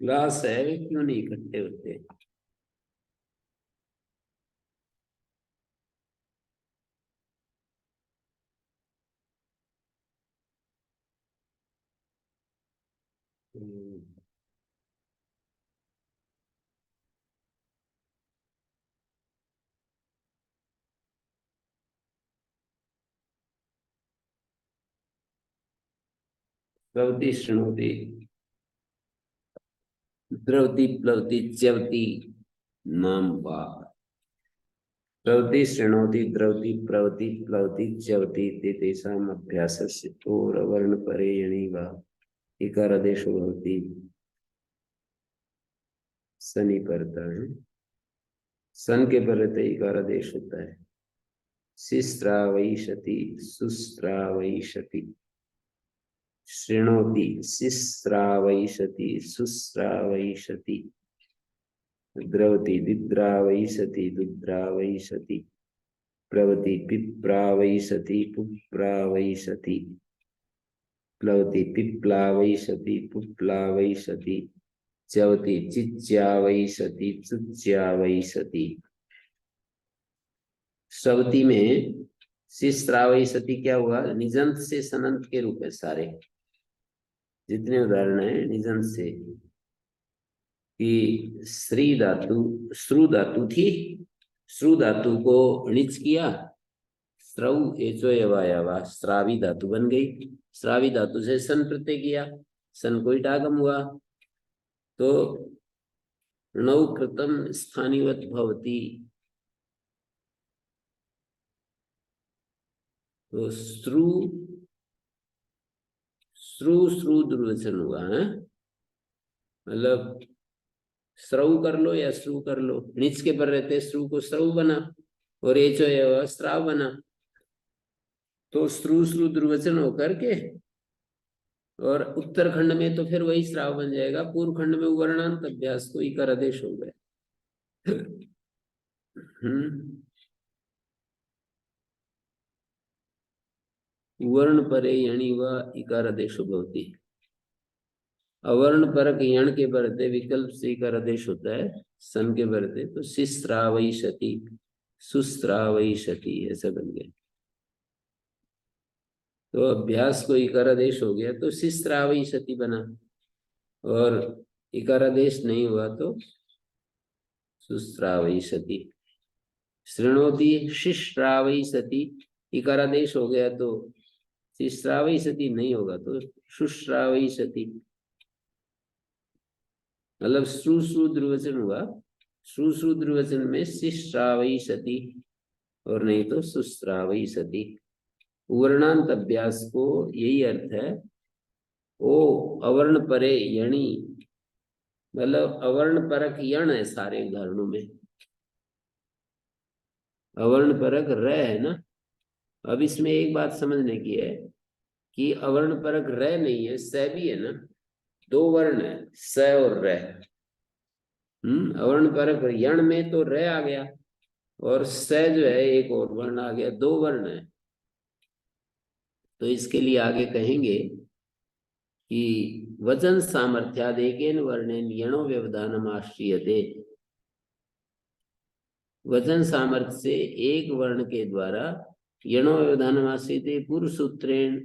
Class है, वे क्यों नहीं इकट्ठे होते? प्रवृत्ति शृणोति, द्रवति प्लवति च्यवति नाम वा। प्रवृत्ति शृणोति द्रवति प्रवृत्ति प्लवति च्यवति तेषाम् अभ्यासस्य तोरवर्ण परे यणि वा इकारादेशो भवति। सनी पड़ता है, सन के परे इकारादेश होता है। सिस्रावैषति सुस्रावैषति, शृणोति सिस्रावैषति सुस्रावैषति, द्रवति दिद्रावैषति दुद्रावैषति, प्लवति पिप्रावैषति पुप्रावैषति, प्लवति पिप्लावैषति पुप्लावैषति, च्यवति चिच्च्यावैषति चुच्च्यावैषति। श्रवति में सिस्रावैषति क्या हुआ? निजंत से सनंत के रूप है सारे, जितने उदाहरण है निजंत से। कि श्री धातु श्रु धातु थी, श्रु धातु को णिच किया, स्रव एचो यवायावा, श्रावी धातु बन गई। श्रावी धातु से सन प्रत्यय किया, सन को डागम हुआ, तो नौ कृतम स्थानीवत भवती। तो श्रु श्रु श्रु दुर्वचन हुआ है, मतलब स्रव कर लो या श्रु कर लो, नीच के पर रहते श्रु को स्रव बना और एचो स्त्राव बना। तो श्रु श्रु दुर्वचन होकर के और उत्तरखंड में तो फिर वही श्राव बन जाएगा। पूर्व खंड में वर्णांत अभ्यास को इकार आदेश हो गया। वर्ण परे यणि व इकार आदेश भवति। अवर्ण परक यण के बरते विकल्प से इकार आदेश होता है, सन के बरते तो सिस्रावैषति सुस्रावैषति ऐसा बन गया। तो अभ्यास को इकारादेश हो गया तो सिस्रावैषति बना, और इकारादेश नहीं हुआ तो सुस्रावैषति। शृणोति शिश्रावई सती, इकारादेश हो गया तो शिश्रावई सती नहीं होगा तो शुश्रावई सती, मतलब श्रू द्विवचन हुआ। श्रू द्विवचन में शिश्रावई सती और नहीं तो सुश्रावई सती। वर्णांत अभ्यास को यही अर्थ है। ओ अवर्ण परे यणी, मतलब अवर्ण परक यण है सारे उदाहरणों में, अवर्ण परक र है ना। अब इसमें एक बात समझने की है कि अवर्ण परक र नहीं है, स भी है ना, दो वर्ण है स और र। अवर्ण परक यण में तो र आ गया और स जो है एक और वर्ण आ गया, दो वर्ण है। तो इसके लिए आगे कहेंगे कि वचन सामर्थ्यादेकेन वर्णेन यणो व्यवधानम आश्रियते, वचन सामर्थ्य से एक वर्ण के द्वारा यणो व्यवधानम आश्रियते पूर्व सूत्रेण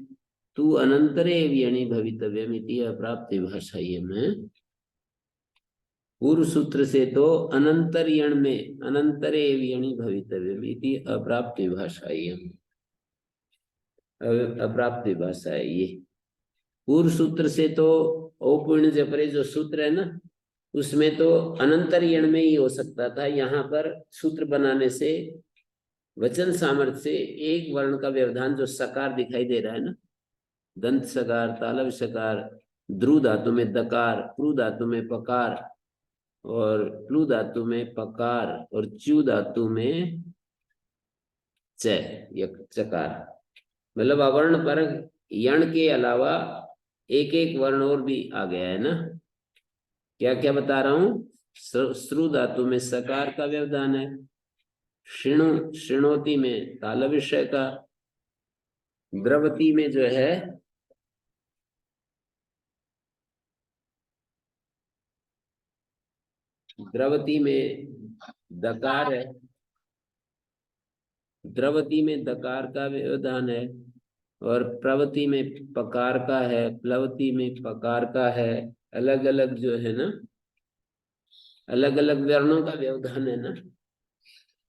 तू अनंतरे यणि भवितव्यम इति अप्राप्ति भाषाई में। पूर्व सूत्र से तो अनंतर यण में अनंतरे यणि भवितव्यम इति अप्राप्ति भाषाई, अप्राप्ति भाषा है ये। पूर्व सूत्र से तो औपूर्ण जपरे जो सूत्र है ना, उसमें तो अनंतर यण में ही हो सकता था। यहाँ पर सूत्र बनाने से वचन सामर्थ्य से एक वर्ण का व्यवधान जो सकार दिखाई दे रहा है ना, दंत सकार, तालव्य सकार, ध्रु धातु में दकार, प्रू धातु में पकार और प्लू धातु में पकार और च्यू धातु में च या चकार, मतलब अवर्ण पर यण के अलावा एक एक वर्ण और भी आ गया है ना। क्या क्या बता रहा हूं? श्रु धातु में सकार का व्यवधान है, श्रृणु श्रृणोति में तालविषय का, द्रवती में जो है द्रवती में दकार है, द्रवती में दकार का व्यवधान है और प्रवती में पकार का है, प्लवती में पकार का है। अलग अलग जो है ना, अलग अलग वर्णों का व्यवधान है ना।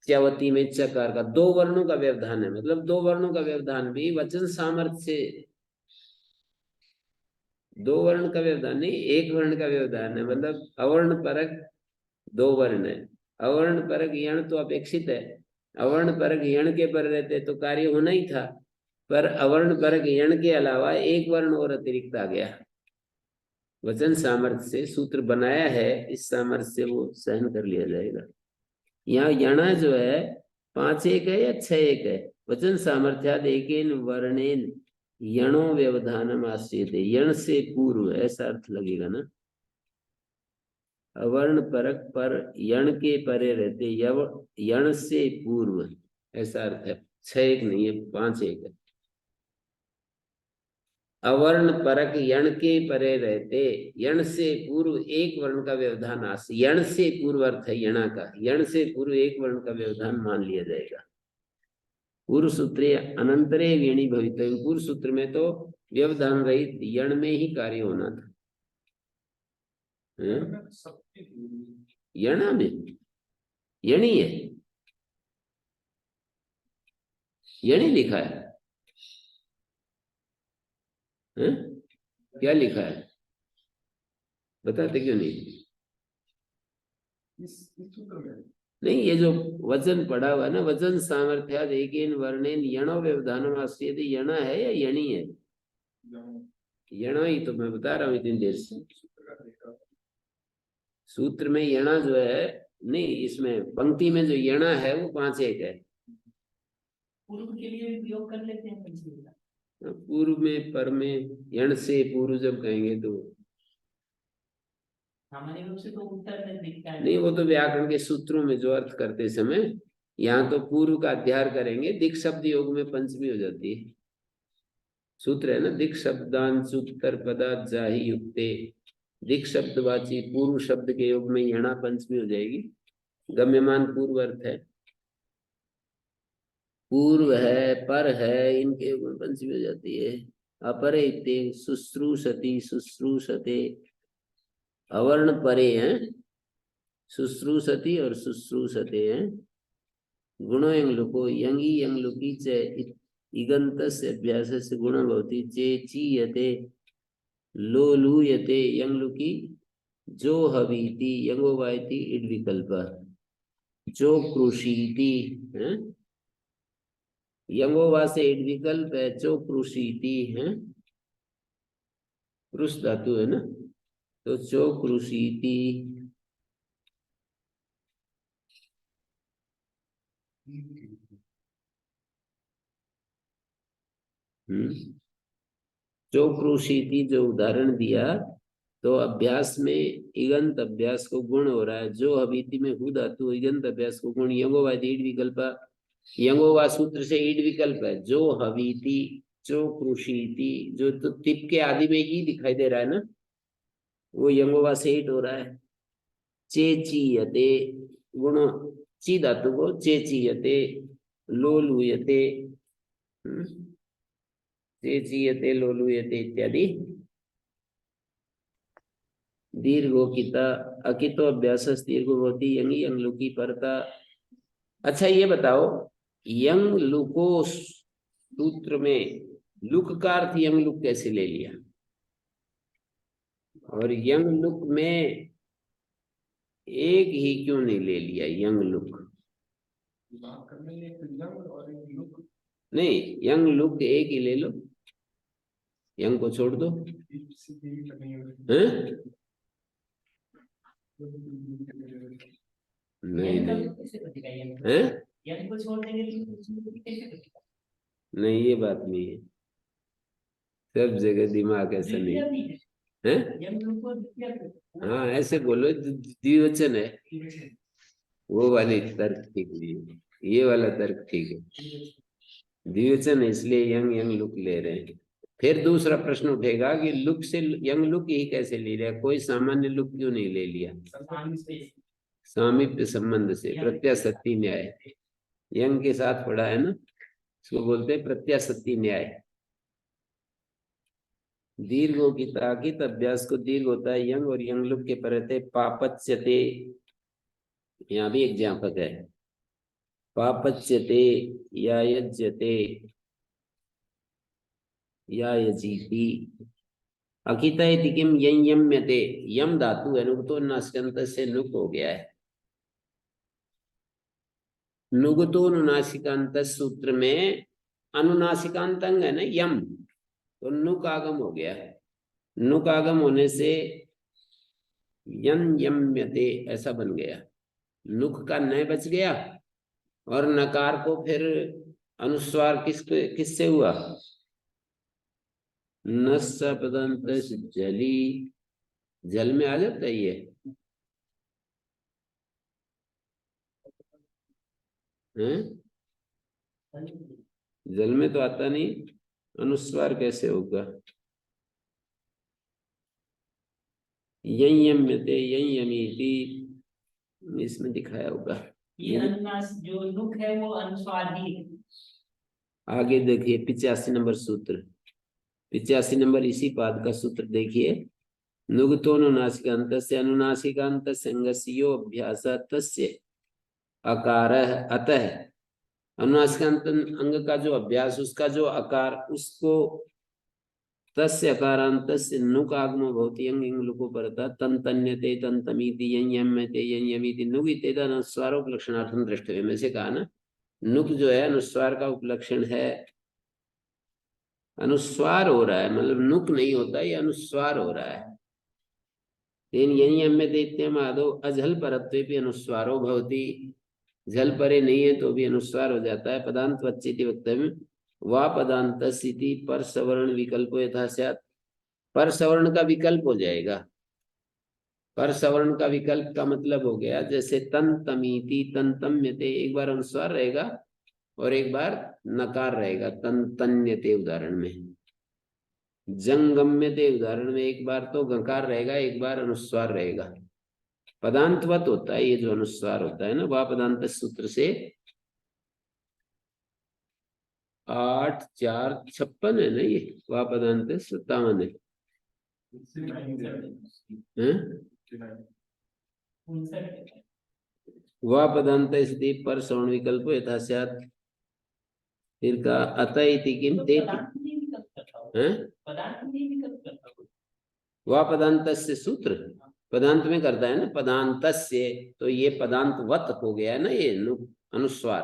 च्यवती में चकार का, दो वर्णों का व्यवधान है, मतलब दो वर्णों का व्यवधान भी वचन सामर्थ्य से, दो वर्ण का व्यवधान नहीं, एक वर्ण का व्यवधान है, मतलब अवर्ण परक दो वर्ण है। अवर्ण परक यण तो अपेक्षित है, अवर्ण परक यण के पर रहते तो कार्य होना ही था, पर अवर्ण परक यण के अलावा एक वर्ण और अतिरिक्त आ गया। वचन सामर्थ्य से सूत्र बनाया है, इस सामर्थ्य से वो सहन कर लिया जाएगा। यहाँ यणा जो है 5 एक है या 6 एक है? वचन सामर्थ्याद एकेन वर्णेन यणो व्यवधानम आश्रियते, यण से पूर्व ऐसा अर्थ लगेगा ना। अवर्ण परक पर यण के परे रहते, यण से पूर्व ऐसा अर्थ है। 6 एक नहीं है, 5 एक है। अवर्ण परक यण के परे रहते, यण से पूर्व एक वर्ण का व्यवधान यण से पूर्व अर्थ है यणा का, यण से पूर्व एक वर्ण का व्यवधान मान लिया जाएगा। पूर्व सूत्रे अनंतरे यणि भवितव्य, पूर्व सूत्र में तो व्यवधान रहित यण में ही कार्य होना था। यणा में यणी है, यणी लिखा है, है? क्या लिखा है बताते क्यों नहीं? नहीं, ये जो वचन पढ़ा हुआ है ना, वचन सामर्थ्याद एकेन वर्णेन यणो व्यवधानम आश्रियते, यणा है या यणी है? यणा ही तो मैं बता रहा हूँ इतनी देर से। सूत्र में यणा जो है, नहीं इसमें पंक्ति में जो यणा है वो 5 एक है। पूर्व के लिए प्रयोग कर लेते हैं पंचमी का। पूर्व में पर में यण से पूर्व जब कहेंगे तो हमारे रूप से तो उत्तर में दिखता है। नहीं, वो तो व्याकरण के सूत्रों में जो अर्थ करते समय, यहाँ तो पूर्व का अध्याय करेंगे, दिक् शब्द योग में पंचमी हो जाती है। सूत्र है ना, दिक् शब्दांश उत्तर पदा जाहि युक्ते, दिक् शब्दवाची पूर्व शब्द के योग में यणा पंचमी हो जाएगी। गम्यमान पूर्व अर्थ है, पूर्व है, पर है, इनके योग में पंचमी हो जाती है। अपरे इत्ते शुश्रूषति शुश्रूषते, अवर्ण परे हैं, शुश्रूषति और शुश्रूषते हैं। गुणो यंग लुको यंगी यंग लुकी च इगन्तस्य अभ्यासस्य गुणो भवति चेचीयते लोलूयते यंग लुकी जो हवीति यंगो वायति इड विकल्प जो कृषीति है यंगो वा से इड विकल्प है जो कृषीति है कृष धातु है ना तो जो कृषीति जो कृषीति जो उदाहरण दिया तो अभ्यास में इगंत अभ्यास को गुण हो रहा है जो हवीति में हु धातु इगंत अभ्यास को गुण यंगो वा ईड विकल्प यंगो वा सूत्र से ईड विकल्प है जो हवीति जो कृषीति जो तो तिप के आदि में ही दिखाई दे रहा है ना वो यंगो वा से ईड हो रहा है चेचीयते गुण ची धातु को चेचीयते लोलूयते चेचीयते लोलूयते इत्यादि दीर्घोकिता अकितो अभ्यास दीर्घो होती यंगी यंग लुकी परता। अच्छा ये बताओ यंग लुको सूत्र में लुक का अर्थ यंग लुक कैसे ले लिया और यंग लुक में एक ही क्यों नहीं ले लिया यंग लुक नहीं यंग लुक एक ही ले लो यंग को छोड़ दो नहीं नहीं नहीं ये बात नहीं है सब जगह दिमाग ऐसा नहीं है हाँ ऐसे बोलो द्विवचन है वो वाली तर्क ठीक नहीं है ये वाला तर्क ठीक है द्विवचन है इसलिए यंग यंग लुक ले रहे हैं फिर दूसरा प्रश्न उठेगा कि लुक से यंग लुक ही कैसे ले रहा है कोई सामान्य लुक क्यों नहीं ले लिया सामीप्य संबंध से प्रत्याशक्ति न्याय यंग के साथ पढ़ा है ना इसको बोलते हैं प्रत्याशक्ति न्याय दीर्घों की ताकीद अभ्यास को दीर्घ होता है यंग और यंग लुक के पर रहते पापच्यते यहाँ भी एक ज्ञापक है पापच्यते या यज्यते या यजीति अकिता किम यं यम्यते यम धातु है नुगतो नासिकांत से नुक हो गया है नुगतो अनुनासिकांत सूत्र में अनुनासिकांत अंग है ना यम तो नुक आगम हो गया है नुक आगम होने से यं यम्यते ऐसा बन गया नुक का न बच गया और नकार को फिर अनुस्वार किससे हुआ नस्सा पदंत जली जल में आ जाता है ये जल में तो आता नहीं अनुस्वार कैसे होगा यं यम्यते यं यमीति इसमें दिखाया होगा ये अनुनास जो नुक है वो अनुस्वार ही है आगे देखिए 85 नंबर सूत्र 85 नंबर इसी पाद का सूत्र देखिए नुगतो अनुनासिकांतस्य अनुनासिकांतस्य अंगस्यो अभ्यास तस्य अकार अतः अनुनासिकांत अंग का जो अभ्यास उसका जो आकार उसको तस्य अकारांतस्य नुक आगमो भवति यंग यंग लुको परता तन्तन्यते तन्तमीति यं यम्यते यं यमीति नुक इत्येतत् अनुस्वारोपलक्षणार्थं द्रष्टव्यम् में से कहा ना नुक जो है अनुस्वार का उपलक्षण है अनुस्वार हो रहा है मतलब नुक नहीं होता ये अनुस्वार हो रहा है तेन यं यम्यते इत्यम आदौ अझल परत्वे भी अनुस्वारो भवति झल परे नहीं है तो भी अनुस्वार हो जाता है पदांत वच्चिति वक्तव्य वा पदांत स्थिति पर सवर्ण विकल्प यथा स्यात् पर सवर्ण का विकल्प हो जाएगा पर सवर्ण का विकल्प का मतलब हो गया जैसे तंतमीति तंतम्यते एक बार अनुस्वार रहेगा और एक बार नकार रहेगा तंतन्यते उदाहरण में जंगम्यते उदाहरण में एक बार तो गकार रहेगा एक बार अनुस्वार रहेगा पदांतवत होता है ये जो अनुस्वार होता है ना वह पदांत सूत्र से 8 4 56 है ना ये वह पदांत 57 है वा पदांत स्थिति पर श्रवण विकल्प यथा स्यात्। फिर का अत इति किम तो ते पदार्थ नहीं विकल्प करता हो, हैं पदार्थ नहीं विकल्प करता हो। वा पदांतस्य सूत्र पदांत में करता है ना, पदांतस्य, तो ये पदांतवत हो गया है ना, ये अनुस्वार,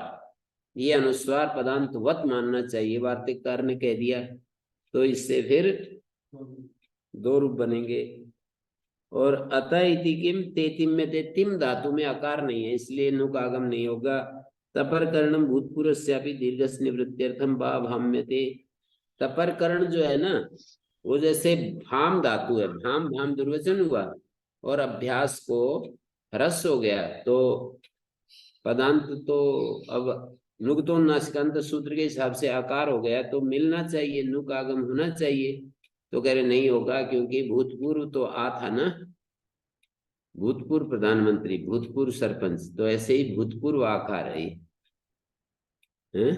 ये अनुस्वार पदांतवत मानना चाहिए, वार्तिककार ने कह दिया, तो इससे फिर दो रूप बनेंगे। और अतः इति किम तेतिम में तिम धातु में आकार नहीं है, इसलिए नुक आगम नहीं होगा। तपर कर्णम भूतपूर्वस्यापि दीर्घस् निवृत्त्यर्थम भाम्यते। तपर कर्ण जो है ना, वो जैसे भाम धातु है, भाम भाम दुर्वचन हुआ और अभ्यास को ह्रस हो गया, तो पदांत तो अब नुकतो नासिकांत सूत्र के हिसाब से आकार हो गया, तो मिलना चाहिए, नुक आगम होना चाहिए। तो कह रहे नहीं होगा, क्योंकि भूतपूर्व तो आ था ना, भूतपूर्व प्रधानमंत्री, भूतपूर्व सरपंच, तो ऐसे ही भूतपूर्व आकार है ये, हैं?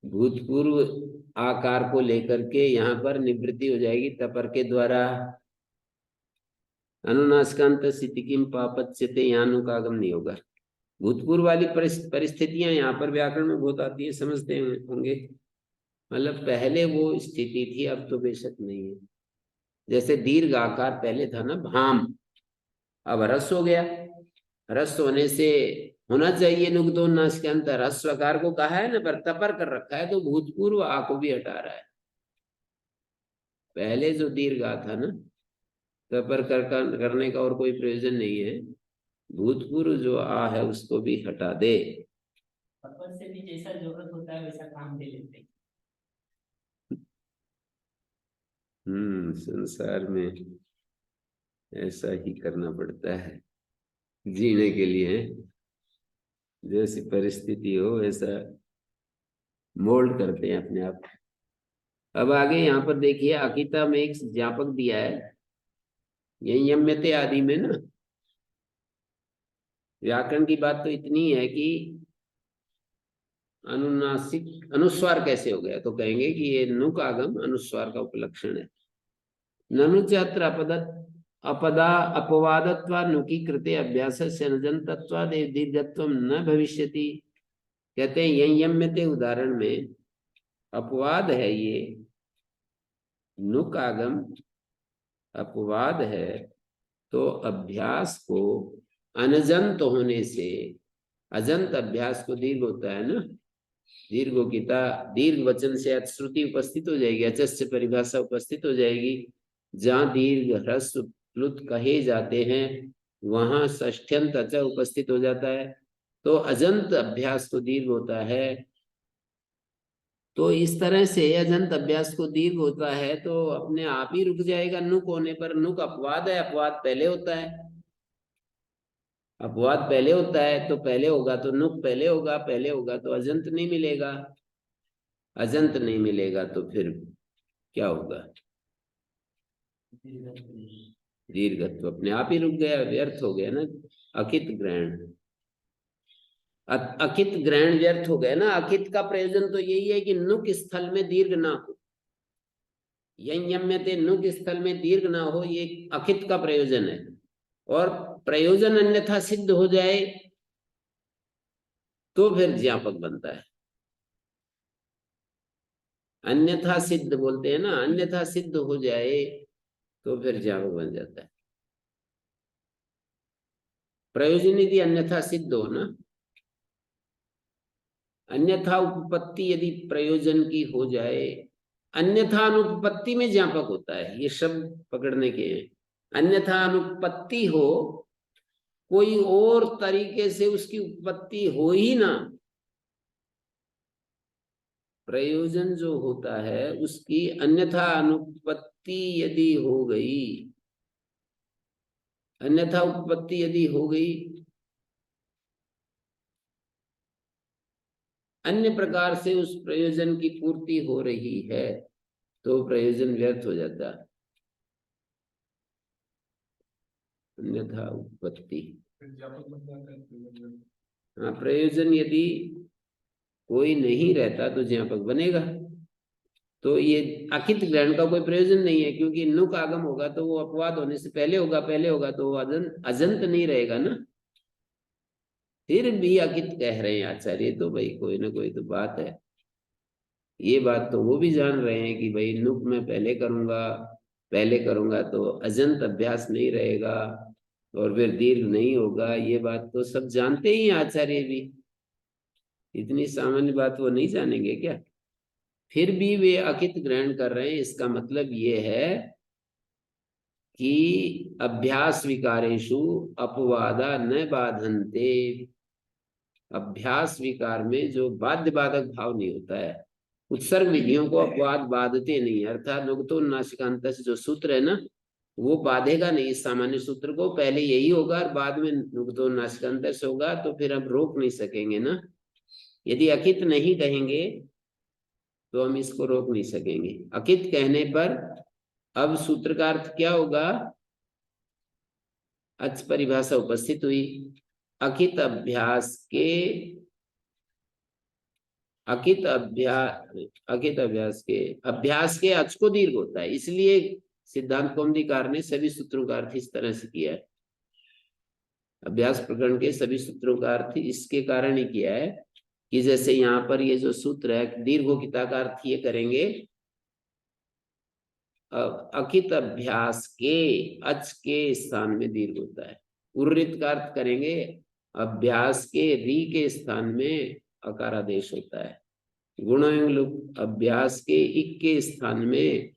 भूतपूर्व आकार को लेकर के यहाँ पर निवृत्ति हो जाएगी तपर के द्वारा। अनुनासिकांत स्थिति किम पापच्यते, यहाँ नुक आगम नहीं होगा। भूतपूर्व वाली परिस्थितियां यहाँ पर व्याकरण में बहुत आती है, समझते होंगे, मतलब पहले वो स्थिति थी, अब तो बेशक नहीं है। जैसे दीर्घ आकार पहले था ना भाम, अब रस हो गया, रस होने से होना चाहिए नुकतो नासिकांत, रस आकार को कहा है ना, पर तपर कर रखा है, तो भूतपूर्व आ को भी हटा रहा है। पहले जो दीर्घ आ था ना, तपर करने का और कोई प्रयोजन नहीं है, भूतपूर्व जो आ है उसको भी हटा दे। पद से भी जैसा जरूरत होता है वैसा काम ले लेते हैं। संसार में ऐसा ही करना पड़ता है जीने के लिए, जैसी परिस्थिति हो वैसा मोल्ड करते हैं अपने आप। अब आगे यहाँ पर देखिए, अकिता में एक ज्ञापक दिया है, यही यम्यते आदि में ना, व्याकरण की बात तो इतनी है कि अनुनासिक अनुस्वार कैसे हो गया, तो कहेंगे कि ये नुक आगम अनुस्वार का उपलक्षण है। ननु चात्र अपदा अपवादत्वा नुकी कृते अभ्यास से अनजंतत्वा दीर्घत्वम न भविष्यति। कहते हैं यं यम्यते उदाहरण में अपवाद है, ये नुक आगम अपवाद है, तो अभ्यास को अनजंत होने से, अजंत अभ्यास को दीर्घ होता है ना, दीर्घोकिता, दीर्घ वचन से अश्रुति उपस्थित हो जाएगी, अचस्य परिभाषा उपस्थित हो जाएगी। जहाँ दीर्घ ह्रस्व प्लुत कहे जाते हैं वहां षष्ठ्यंत अच उपस्थित हो जाता है, तो अजंत अभ्यास को दीर्घ होता है। तो इस तरह से अजंत अभ्यास को दीर्घ होता है तो अपने आप ही रुक जाएगा नुक होने पर। नुक अपवाद है, अपवाद पहले होता है, अपवाद पहले होता है तो पहले होगा तो नुक पहले होगा, पहले होगा तो अजंत नहीं मिलेगा, अजंत नहीं मिलेगा तो फिर क्या होगा, दीर्घत्व अपने आप ही रुक गया, व्यर्थ हो गया ना, अकित ग्रहण, अकित ग्रहण व्यर्थ हो गया ना। अकित का प्रयोजन तो यही है कि नुक स्थल में दीर्घ ना हो, यम्यते नुक स्थल में दीर्घ ना हो, ये अकित का प्रयोजन है। और प्रयोजन अन्यथा सिद्ध हो जाए तो फिर ज्ञापक बनता है। अन्यथा सिद्ध बोलते हैं ना, अन्यथा सिद्ध हो जाए तो फिर ज्ञापक बन जाता है। प्रयोजन यदि अन्यथा सिद्ध हो ना, अन्यथा उपपत्ति यदि प्रयोजन की हो जाए, अन्यथा अनुपपत्ति में ज्ञापक होता है, ये शब्द पकड़ने के हैं। अन्यथा अनुपपत्ति हो, कोई और तरीके से उसकी उत्पत्ति हो ही ना, प्रयोजन जो होता है उसकी अन्यथा अनुपपत्ति यदि हो गई, अन्यथा उपपत्ति यदि हो गई, अन्य प्रकार से उस प्रयोजन की पूर्ति हो रही है, तो प्रयोजन व्यर्थ हो जाता है। अन्यथा उपपत्ति, हाँ, प्रयोजन यदि कोई नहीं रहता तो ज्ञापक बनेगा। तो ये अकित ग्रहण का कोई प्रयोजन नहीं है, क्योंकि नुक आगम होगा तो वो अपवाद होने से पहले होगा, पहले होगा तो वो अजंत नहीं रहेगा ना। फिर भी अकित कह रहे हैं आचार्य, तो भाई कोई ना कोई तो बात है। ये बात तो वो भी जान रहे हैं कि भाई नुक मैं पहले करूंगा, पहले करूंगा तो अजंत अभ्यास नहीं रहेगा और फिर दीर्घ नहीं होगा, ये बात तो सब जानते ही हैं आचार्य भी। इतनी सामान्य बात वो नहीं जानेंगे क्या? फिर भी वे अकित ग्रहण कर रहे हैं, इसका मतलब ये है कि अभ्यास विकारेषु अपवादा न बाधन्ते। अभ्यास विकार में जो बाध्य बाधक भाव नहीं होता है, उत्सर्ग विधियों को अपवाद बाधते नहीं, अर्थात नुक्तोन्नासिकांत जो सूत्र है ना, वो बाधेगा नहीं इस सामान्य सूत्र को। पहले यही होगा और बाद में नुक्तोन्नासिकांत होगा, तो फिर हम रोक नहीं सकेंगे ना। यदि अकित नहीं कहेंगे तो हम इसको रोक नहीं सकेंगे। अकित कहने पर अब सूत्र का अर्थ क्या होगा? अच परिभाषा उपस्थित हुई। अकित अभ्यास के, अकित अभ्यास, अकित अभ्यास के अच को दीर्घ होता है, इसलिए सिद्धांत कौमुदीकार ने सभी सूत्रों का अर्थ इस तरह से किया है। अभ्यास प्रकरण के सभी सूत्रों का अर्थ इसके कारण ही किया है कि जैसे यहाँ पर ये जो सूत्र है दीर्घोकिता का अर्थ ये करेंगे, अकित अभ्यास के अच के स्थान में दीर्घ होता है। उर्रित का अर्थ करेंगे, अभ्यास के री के स्थान में अकारादेश होता है। गुणों लुक अभ्यास के इक के स्थान में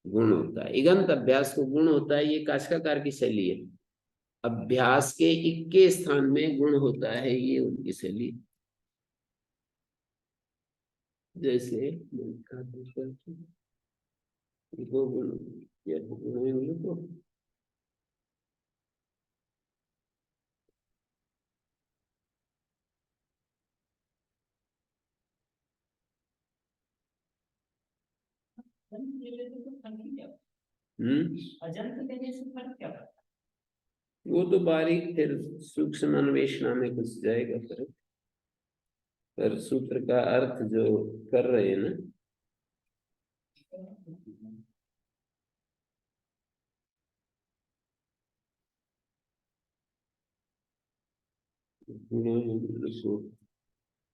गुण होता है। इगंत अभ्यास को गुण होता है, ये काशिकाकार की शैली है। अभ्यास के इक के स्थान में गुण होता है, ये उनकी शैली। जैसे वो गुण या गुण अजंत लेने से तो फर्क ही क्या पड़ता? अजंत लेने से फर्क क्या पड़ता? वो तो बारीक फिर सूक्ष्म अन्वेषणा में घुस जाएगा फिर। पर सूत्र का अर्थ जो कर रहे हैं ना,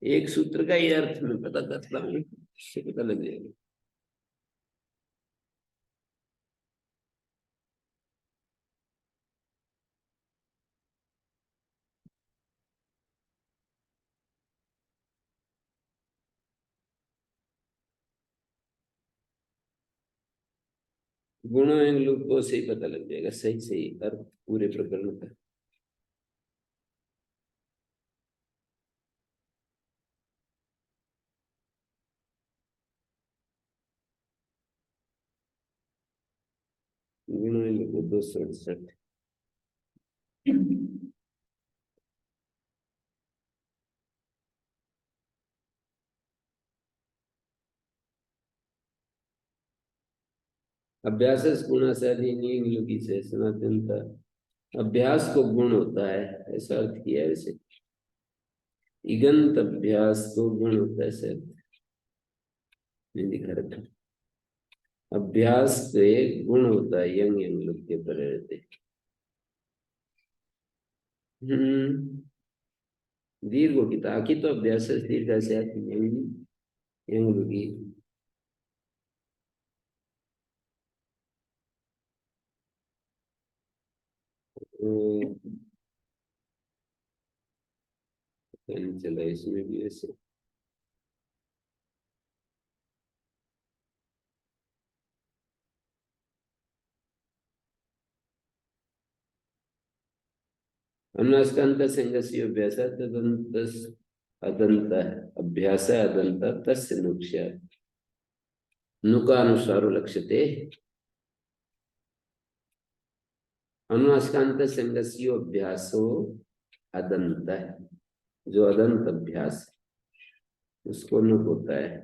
एक सूत्र का ही अर्थ मैं पता करता हूँ, इससे पता लग जाएगा। गुणों एवं लोगों से ही पता लग जाएगा सही सही अर्थ पूरे प्रकरण का। गुणों एवं लोगों 268। अभ्यास गुणा से अधिनियम योगी से सनातनता। अभ्यास को गुण होता है, ऐसा अर्थ किया है वैसे। इगंत अभ्यास को गुण होता है सर, नहीं दिखा रखा। अभ्यास से गुण होता है, यंग यंग लोग के पर रहते। हम्म। दीर्घ की ताकि तो अभ्यास से दीर्घ से आती यंग यंग लोगी। चला इसमें भी ऐसे। अनुस्कंत संगस्य अभ्यास तदंत अदंत अभ्यास अदंत तस्य नुक्ष्य नुकानुसारो लक्ष्यते। अनुस्कांत संगस्य अभ्यासो अदंत है, जो अदंत अभ्यास उसको नुक होता है।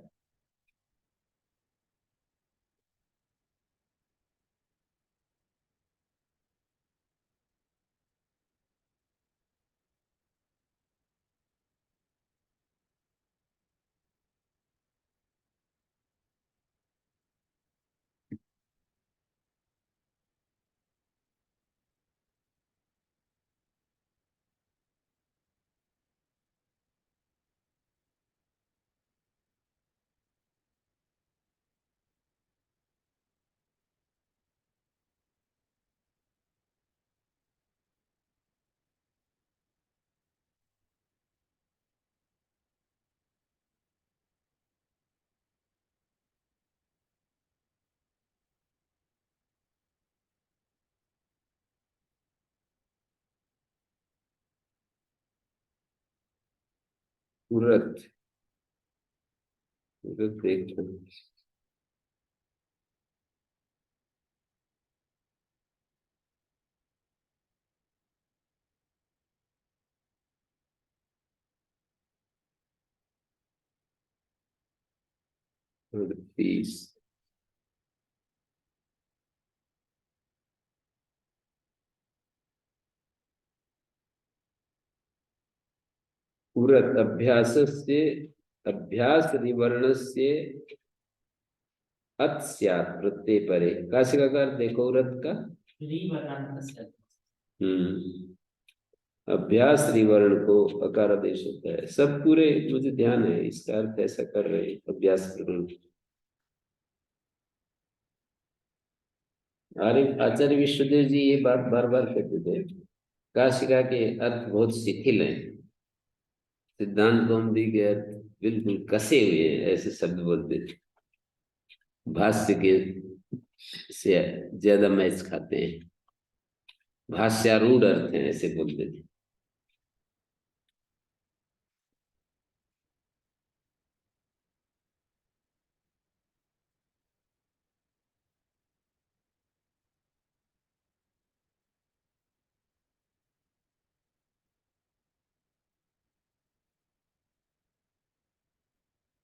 उरत, उरत देखना। उड़तीस, उरत अभ्यास से, अभ्यास विवरणस्य अत स्यात् प्रत्यय परे। काशी का कर देखो उरत का। रिवर्णांतस्य। अभ्यास रिवर्ण को अकार आदेश होता है। सब पूरे मुझे ध्यान है, इसका अर्थ ऐसा कर रहे हैं अभ्यास रिवर्ण। आचार्य विश्वदेव जी ये बात बार बार कहते थे, काशिका के अर्थ बहुत शिथिल हैं, सिद्धांत कौमुदी के अर्थ बिल्कुल कसे हुए हैं, ऐसे शब्द बोलते थे। भाष्य के से ज्यादा मैच खाते हैं, भाष्यारूढ़ अर्थ हैं, ऐसे बोलते थे।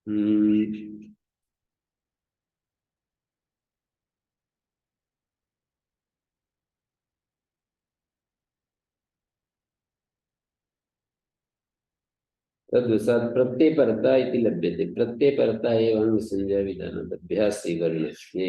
हम्म, तद्वशात् प्रत्ययपरता इति लभ्यते। प्रत्ययपरता एवं संज्ञा विधानात् अभ्यास वर्णस्य।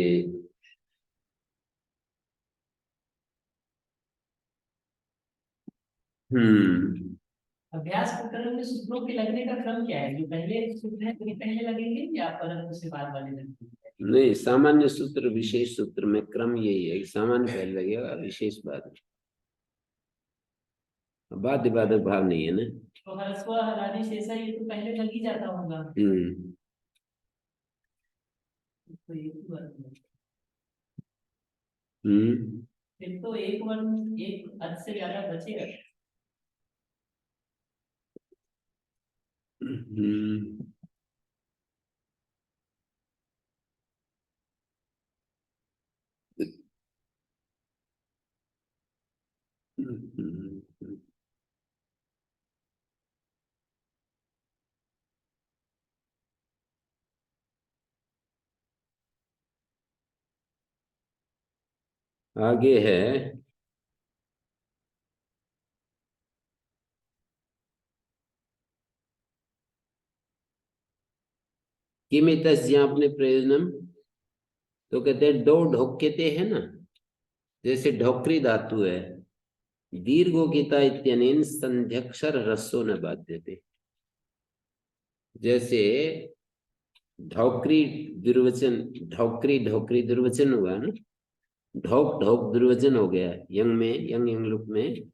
अभ्यास प्रकरण में सूत्रों के लगने का क्रम क्या है? जो पहले सूत्र है वही पहले लगेंगे या परंतु से बाद वाले लगेंगे? नहीं, सामान्य सूत्र विशेष सूत्र में क्रम यही है कि सामान्य पहले लगेगा, विशेष बाद में। बाध्य बाधक भाव नहीं है ना। तो ह्रस्व हलादि शेषा ये तो पहले लग ही जाता होगा। तो एक वर्ण, फिर तो एक वर्ण एक हद से ज्यादा बचेगा। आगे है किमितस्यापने प्रयोजनम, तो कहते हैं डो ढोक्यते है ना, जैसे ढोकरी धातु है, दीर्घोकिता इत्यनेन संध्यक्षर रस्सो न बाध्यते। जैसे ढौकरी दुर्वचन, ढौकरी ढौकरी दुर्वचन हुआ ना, ढौक ढौक दुर्वचन हो गया यंग में, यंग यंग लुक में।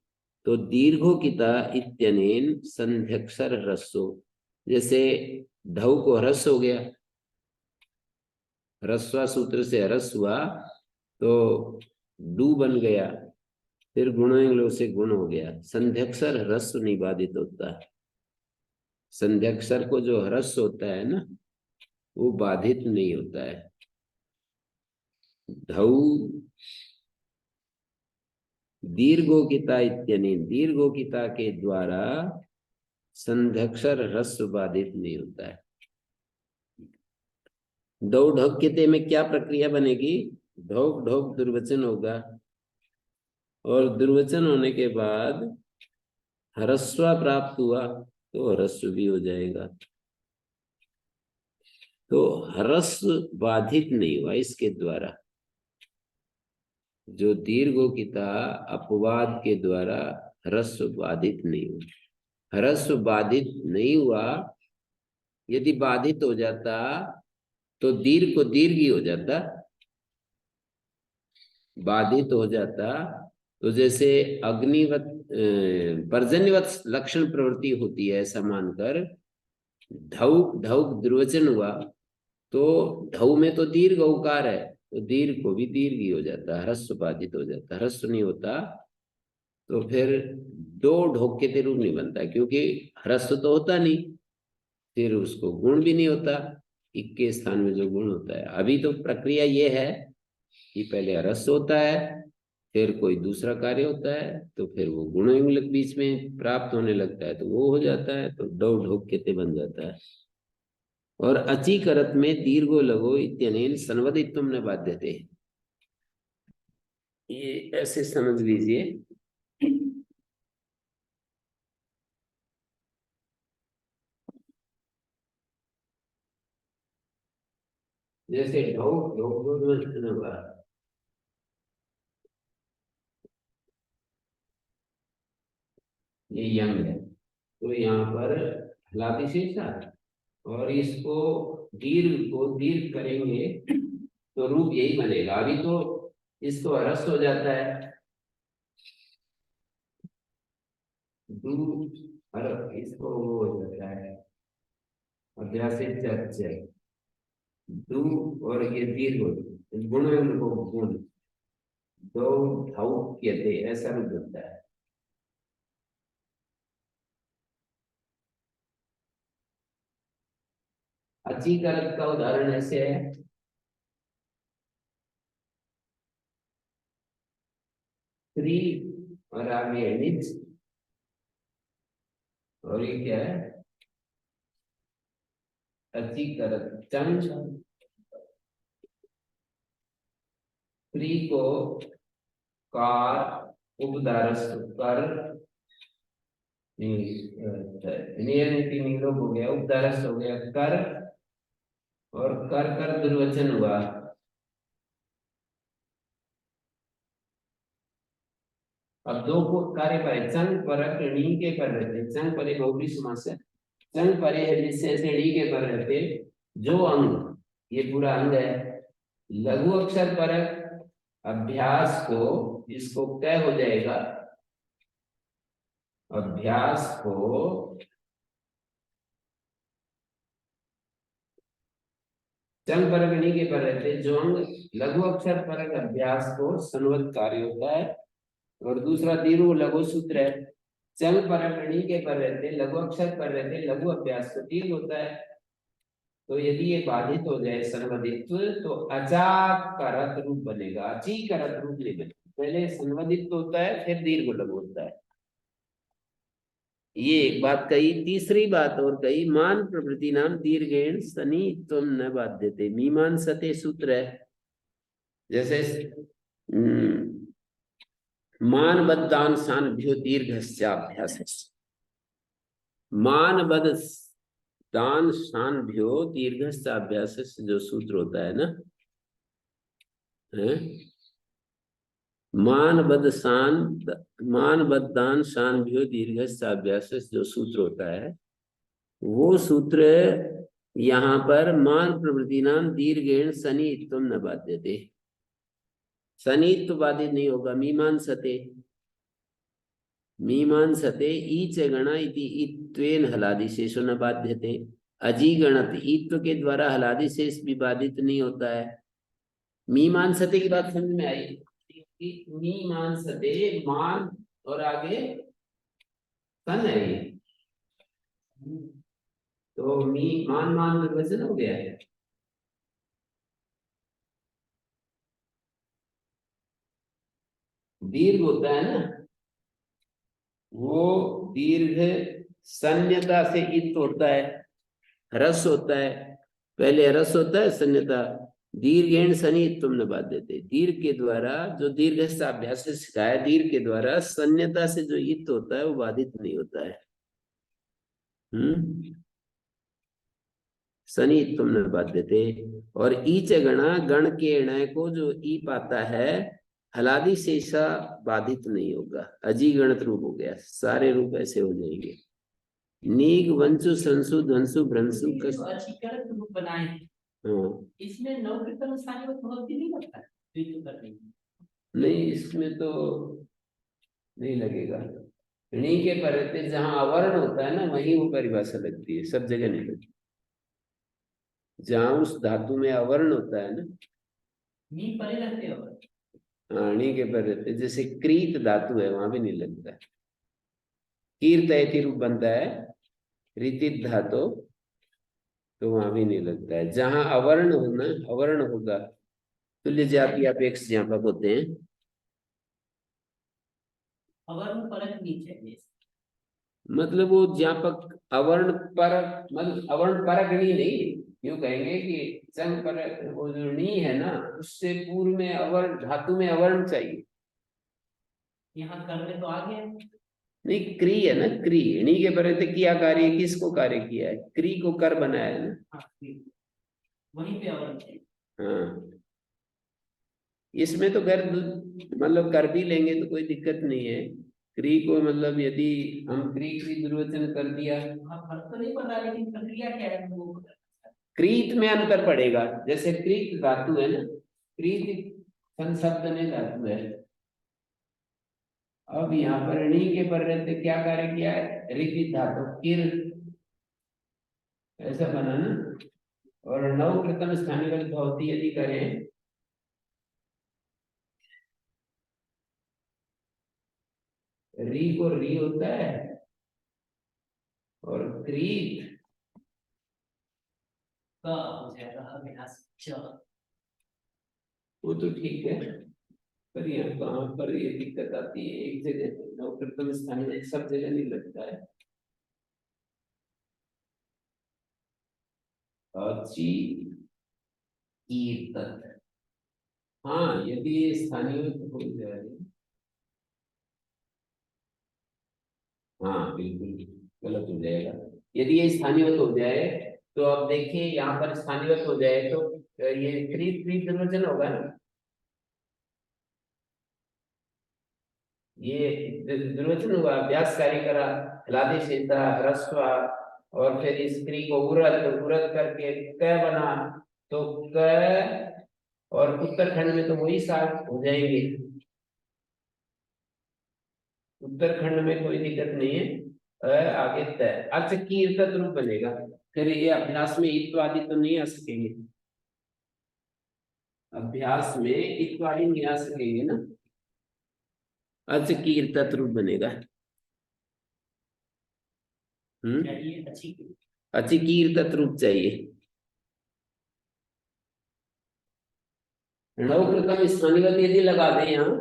तो दीर्घोकिता इत्यनेन संध्यक्षर रस्सो, जैसे ढौ को ह्रस्व हो गया, ह्रस्वा सूत्र से ह्रस हुआ तो डू बन गया, फिर गुणों से गुण हो गया। संध्यक्षर ह्रस्व नहीं बाधित होता है। संध्यक्षर को जो ह्रस्व होता है ना, वो बाधित नहीं होता है। धौ दीर्घोकिता इत्यनेन, दीर्घोकिता के द्वारा संध्यक्षर ह्रस्व बाधित नहीं होता है। दौ ढोक्यते में क्या प्रक्रिया बनेगी? ढोक ढोक दुर्वचन होगा, और दुर्वचन होने के बाद ह्रस्व प्राप्त हुआ तो ह्रस्व भी हो जाएगा। तो ह्रस्व बाधित नहीं हुआ इसके द्वारा, जो दीर्घोकिता अपवाद के द्वारा ह्रस्व बाधित नहीं हुआ। ह्रस्व बाधित नहीं हुआ, यदि बाधित हो जाता तो दीर्घ को दीर्घ ही हो जाता, बाधित हो जाता तो जैसे अग्निवत पर्जन्यवत लक्षण प्रवृत्ति होती है ऐसा मानकर ढौक ढौक दुर्वचन हुआ, तो ढौ में तो दीर्घ औकार है, तो दीर्घ को भी दीर्घ ही हो जाता, ह्रस्व बाधित हो जाता। ह्रस्व नहीं होता तो फिर दो ढोक के रूप नहीं बनता, क्योंकि ह्रस्व तो होता नहीं, फिर उसको गुण भी नहीं होता, इक के स्थान में जो गुण होता है। अभी तो प्रक्रिया ये है कि पहले ह्रस्व होता है, फिर कोई दूसरा कार्य होता है, तो फिर वो गुणयुग्ल बीच में प्राप्त होने लगता है, तो वो हो जाता है, तो डौ ढोक केते बन जाता है। और अचीकरत में दीर्घो लघो इत्यनेन संवदित्वम न बाध्यते, ये ऐसे समझ लीजिए। जैसे ढोक ढोक ढोक होगा, ये यंग है, तो यहाँ पर हलाती शेषा, और इसको दीर्घ को दीर्घ करेंगे तो रूप यही बनेगा। अभी तो इसको ह्रस्व हो जाता है, दू, और इसको वो हो जाता है अभ्यास दू, और ये दीर्घ हो, गुण को गुण, दो धाउ कहते, ऐसा रूप बनता है। अचीकरत का उदाहरण ऐसे है, श्री और आगे निज, और ये क्या है अचीकरत चंग, श्री को कार उपदारस कर, नियम हो गया, उपदारस हो गया कर, और कर कर दुर्वचन हुआ। अब दो को कार्य पर चंग परक णी के पर रहते, चंग परे बहुब्री समास है, चंग परे है जिससे ऐसे णी के पर रहते, जो अंग, ये पूरा अंग है, लघु अक्षर परक अभ्यास को, इसको तय हो जाएगा, अभ्यास को चंग परक णी के पर रहते, जो अंग लघु अक्षर परक अभ्यास को संवद कार्य होता है। और दूसरा दीर्घ लघु सूत्र है, चंग परक णी के पर रहते, लघु अक्षर पर रहते, लघु अभ्यास को दीर्घ होता है। तो यदि ये बाधित हो जाए संवदित्व, तो अचाकरत रूप बनेगा, अचीकरत रूप नहीं बनेगा। पहले संवदित्व होता है, फिर दीर्घ लघु होता है। ये एक बात कही। तीसरी बात और कही, मान प्रवृत्ति नाम दीर्घेण सनी तुम न बाध्यते, मीमांसते सूत्र है। जैसे मान बद्दान सानभ्यो दीर्घस्याभ्यास, मान बद दान शानभ्यो दीर्घस्याभ्यास जो सूत्र होता है ना, है? मान बद्दान शानभ्यो दीर्घस्याभ्यास जो सूत्र होता है, वो सूत्र यहाँ पर मान प्रवृत्ति नाम दीर्घेण सनित्व न बाध्यते, सनित्व बाधित नहीं होगा। मीमांसते, मीमांसते ईच गणा इति इत्वेन हलादि शेषो न बाध्यते, अजीगणत ईत्व के द्वारा हलादि शेष भी बाधित नहीं होता है। मीमांसते की बात समझ में आई? मीमांसते मान और आगे सन है ये, तो मी मान मान वचन हो गया है। दीर्घ होता है ना, वो दीर्घ सन्यता से इत होता है, रस होता है, पहले रस होता है सन्यता, दीर्घेण सनी तुम न बात देते, दीर्घ के द्वारा जो दीर्घ अभ्यास से सिखाया, दीर्घ के द्वारा सन्यता से जो इत होता है वो बाधित नहीं होता है। सनी तुम न बात देते। और ईच गणा, गण के ण को जो ई पाता है, हलादि शेषा बाधित नहीं होगा, अजीगणत रूप हो गया, सारे रूप ऐसे हो जाएंगे। नीग वंशु संसु ध्वंसु भ्रंशु ये जो अचीकरत रूप बनाए हैं, हाँ, इसमें नौ कीर्तन सारे वक्त बहुत भी नहीं लगता है द्वित्व करने में। नहीं इसमें तो नहीं लगेगा। णी के परते जहां अवर्ण होता है ना, वहीं वो परिभाषा लगती है, सब जगह नहीं लगती। जहां उस धातु में अवर्ण होता है ना, नी परे रहते हो, हाँ, णी के परते, जैसे क्रीत धातु है वहां भी नहीं लगता है। कीर्त ऐति रूप बनता है, रीतित धातु तो वहां भी नहीं लगता है। जहां अवर्ण होना, अवर्ण होगा, तुल्य जाति अपेक्ष ज्ञापक होते हैं। अवर्ण परक नहीं चाहिए। मतलब वो ज्ञापक अवर्ण परक, मतलब अवर्ण परक नहीं, नहीं यूं कहेंगे कि संग पर वो जो नी है ना, उससे पूर्व में अवर्ण, धातु में अवर्ण चाहिए। यहाँ कर में तो आ गया। नहीं, क्री है ना, क्री, णी के परे थे किया कार्य, किसको कार्य किया है, क्री को कर बनाया है ना। हाँ, ठीक। वहीं पे अवर्ण चाहिए। हाँ, इसमें तो कर, मतलब कर भी लेंगे तो कोई दिक्कत नहीं है। क्री को मतलब यदि हम क्री क्री दुर्वचन कर दिया, हाँ, फर्क तो नहीं पता, लेकिन प्रक्रिया क्या है वो पता है। क्रीत में अंतर पड़ेगा। जैसे क्रीत धातु है ना, क्रीत संशब्द ने धातु है। अब यहाँ पर णी के पर रहते क्या कार्य किया है, ऋति धातु किर, ऐसा बना ना। और नव कृतम स्थानीय भवती यदि करें, री को री होता है, और क्रीत का हो जाएगा अभ्यास च। वो तो ठीक है। पर यहाँ कहाँ पर ये दिक्कत आती है, एक जगह नव कृतम स्थानीय सब जगह नहीं लगता है। अची कीर्तन, हाँ यदि ये स्थानीय हो जाए, हाँ बिल्कुल गलत हो जाएगा। यदि ये स्थानीयत हो जाए, तो अब देखिए यहाँ पर स्थानीयत हो जाए तो ये थ्री थ्री निर्वचन होगा ना। ये निर्वचन हुआ, अभ्यास कार्य करा, लादि शेता ह्रस्व, और फिर इस क्री को उरद उरद करके क बना, तो क, और उत्तरखंड में तो वही साथ हो जाएंगे। उत्तरखंड में कोई दिक्कत नहीं है। आगे तय अर्थ की रूप बनेगा। फिर ये अभ्यास में इत्व आदि तो नहीं आ सकेंगे, अभ्यास में इत्व आदि नहीं आ सकेंगे ना, अर्थ की रूप बनेगा। चाहिए अच्छी। अच्छी की रूप चाहिए। नवकृतम स्थानीय यदि लगा दें यहाँ,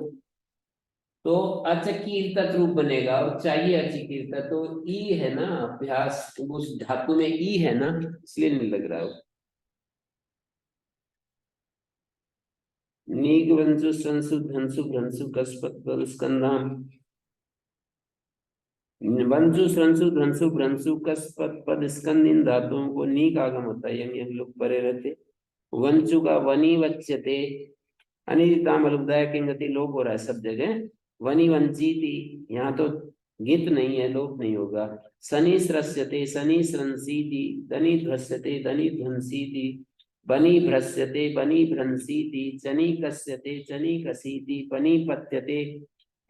तो अचकीर्तक रूप बनेगा, और चाहिए अचकीर्तक, तो ई है ना अभ्यास, उस धातु में ई है ना, इसलिए नहीं लग रहा है। नीक वंशु संसु धंसु भ्रंसु कस्पत बल स्कंधाम, वंशु संसु धंसु भ्रंसु कस्पत पद स्कंद, इन धातुओं को नी का आगम होता है, यंग यंग लोग परे रहते। वंशु का वनी वच्यते, अनिदिता मलुदाय की गति लोप हो रहा है सब जगह। वनी वंची थी, यहाँ तो गित नहीं है, लोप नहीं होगा। शनि स्रस्यते शनि स्रंसीति, धनी ध्वस्यते धनी ध्वंसीति, बनी भ्रस्यते बनी भ्रंसीति, चनी कस्यते चनी कसीति, पनी पत्यते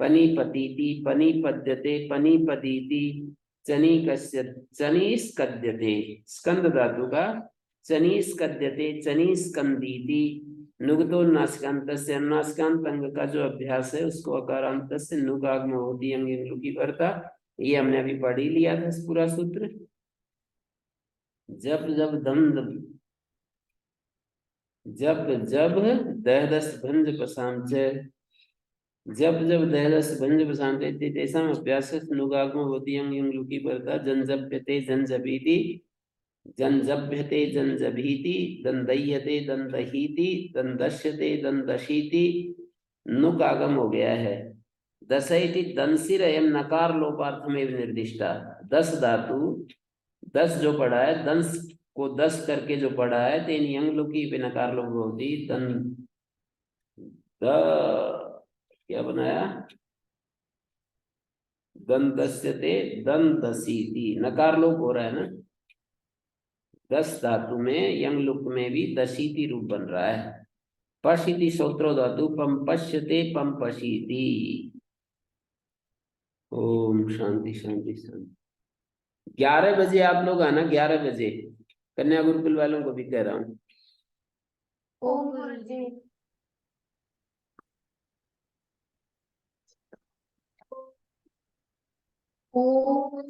पनी पतीति, पनी पद्यते पनी पदीति, चनी कस्य चनी स्कद्यते, स्कंद धातु का चनी स्कद्यते चनी स्कंदीति, नुगतो नासिकांत से, नासिकांत अंग का जो अभ्यास है उसको अकारांत से नुगाग्म होती अंग लुकी करता। ये हमने अभी पढ़ ही लिया था इस पूरा सूत्र। जब जब दम दम, जब जब दहदस भंज पसांच, जब जब दहदस भंज पसांच तेसाम अभ्यास नुगाग्म होती अंग लुकी करता। जनजप्यते जनजबीति, जनजभ्यते जनजभीति, दंदय्यते दंदहीति, दंदश्यते दंदशीति, नुक आगम हो गया है। दशइति दंसिर एवं नकार लोपार्थमेव निर्दिष्टा, दस धातु, दस जो पढ़ा है, दंस को दस करके जो पढ़ा है, तेन यंग लोकी पे नकार लोप होती दन द, क्या बनाया, दन दस्यते दन दसीति, नकार लोप हो रहा है ना। दस धातु में यंग लुक में भी दशीति रूप बन रहा है। पशिति सूत्रो धातु पंपश्यते पंपशीति। ओम शांति शांति शांति। 11 बजे आप लोग आना, 11 बजे, कन्या गुरुकुल वालों को भी कह रहा हूँ। ओम गुरुजी। ओम